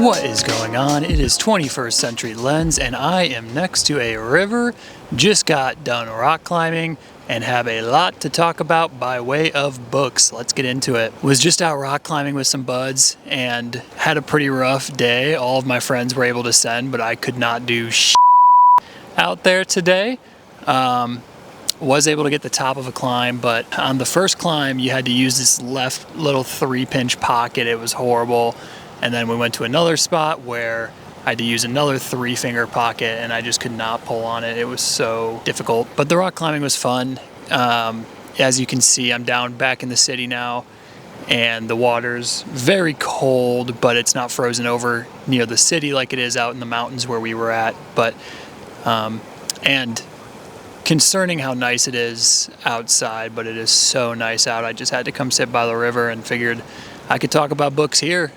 What is going on? It is 21st Century Lens and I am next to a river. Just got done rock climbing and have a lot to talk about by way of books. Let's get into it. Was just out rock climbing with some buds and had a pretty rough day. All of my friends were able to send, but I could not do out there today. Was able to get the top of a climb, but on the first climb you had to use this left little 3-pinch pocket. It was horrible. And then we went to another spot where I had to use another 3-finger pocket and I just could not pull on it. It was so difficult. But the rock climbing was fun. As you can see, I'm down back in the city now and the water's very cold, but it's not frozen over near the city like it is out in the mountains where we were at. But and concerning how nice it is outside, but it is so nice out. I just had to come sit by the river and figured I could talk about books here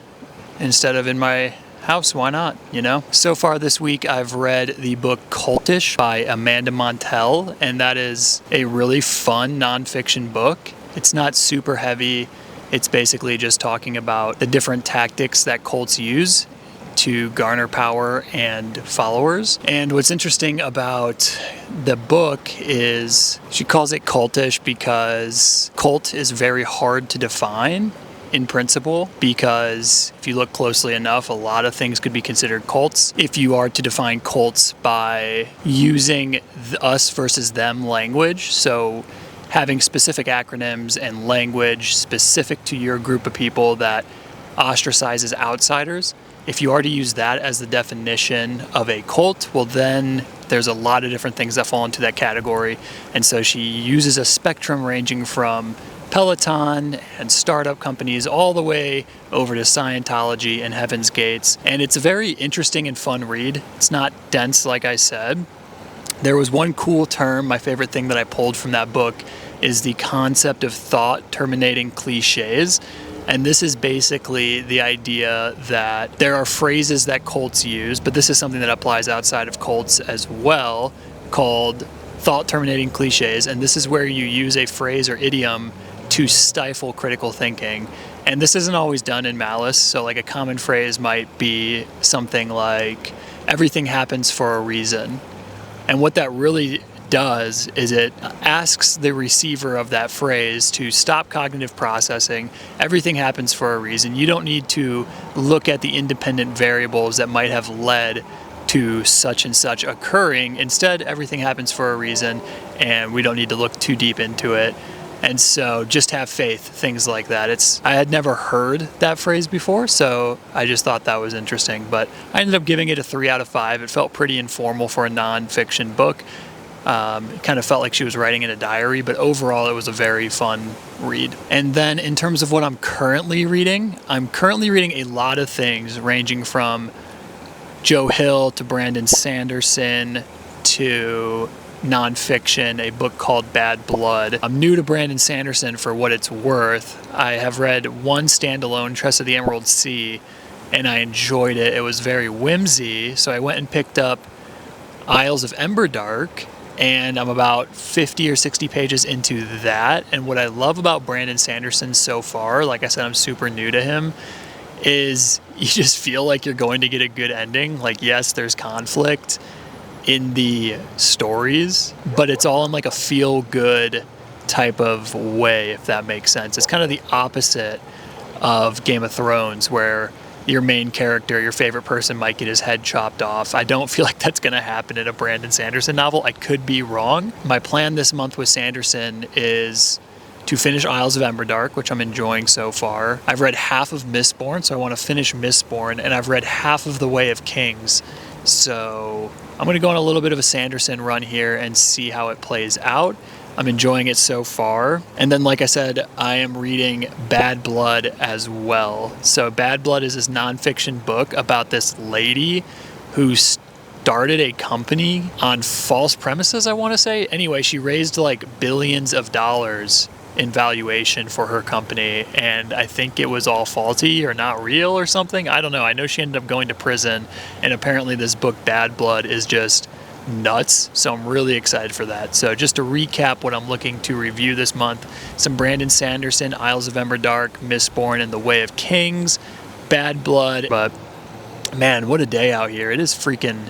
instead of in my house. Why not, you know? So far this week I've read the book Cultish by Amanda Montell, and that is a really fun nonfiction book. It's not super heavy. It's basically just talking about the different tactics that cults use to garner power and followers. And what's interesting about the book is she calls it cultish because cult is very hard to define in principle, because if you look closely enough, a lot of things could be considered cults. If you are to define cults by using the us versus them language, so having specific acronyms and language specific to your group of people that ostracizes outsiders, if you are to use that as the definition of a cult, well then there's a lot of different things that fall into that category. And so she uses a spectrum ranging from Peloton and startup companies all the way over to Scientology and Heaven's Gates. And it's a very interesting and fun read. It's not dense, like I said. There was one cool term, my favorite thing that I pulled from that book is the concept of thought terminating cliches. And this is basically the idea that there are phrases that cults use, but this is something that applies outside of cults as well, called thought terminating cliches. And this is where you use a phrase or idiom to stifle critical thinking. And this isn't always done in malice. So like a common phrase might be something like, everything happens for a reason. And what that really does is it asks the receiver of that phrase to stop cognitive processing. Everything happens for a reason. You don't need to look at the independent variables that might have led to such and such occurring. Instead, everything happens for a reason and we don't need to look too deep into it. And so just have faith, things like that. I had never heard that phrase before, so I just thought that was interesting. But I ended up giving it a 3 out of 5. It felt pretty informal for a nonfiction book. It kind of felt like she was writing in a diary, but overall it was a very fun read. And then in terms of what I'm currently reading a lot of things ranging from Joe Hill to Brandon Sanderson to nonfiction, a book called Bad Blood. I'm new to Brandon Sanderson for what it's worth. I have read one standalone, Tress of the Emerald Sea, and I enjoyed it. It was very whimsy, so I went and picked up Isles of Emberdark, and I'm about 50 or 60 pages into that. And what I love about Brandon Sanderson so far, like I said, I'm super new to him, is you just feel like you're going to get a good ending. Like, yes, there's conflict in the stories, but it's all in like a feel-good type of way, if that makes sense. It's kind of the opposite of Game of Thrones, where your main character, your favorite person, might get his head chopped off. I don't feel like that's going to happen in a Brandon Sanderson novel. I could be wrong. My plan this month with Sanderson is to finish Isles of Emberdark, which I'm enjoying so far. I've read half of Mistborn, so I want to finish Mistborn, and I've read half of The Way of Kings. So I'm going to go on a little bit of a Sanderson run here and see how it plays out. I'm enjoying it so far. And then, like I said, I am reading Bad Blood as well. So Bad Blood is this nonfiction book about this lady who started a company on false premises, I want to say. Anyway, she raised like billions of dollars in valuation for her company, and I think it was all faulty or not real or something. I don't know. I know she ended up going to prison, and apparently this book Bad Blood is just nuts, so I'm really excited for that. So just to recap what I'm looking to review this month: some Brandon Sanderson, Isles of Emberdark, Mistborn, and The Way of Kings, Bad Blood. But Man, what a day out here. It is freaking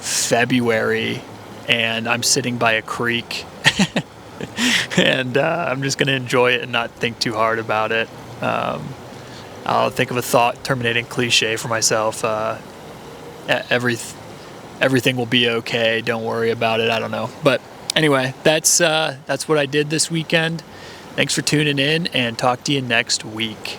February, and I'm sitting by a creek. And I'm just going to enjoy it and not think too hard about it. I'll think of a thought-terminating cliche for myself. Everything will be okay. Don't worry about it. I don't know. But anyway, that's what I did this weekend. Thanks for tuning in, and talk to you next week.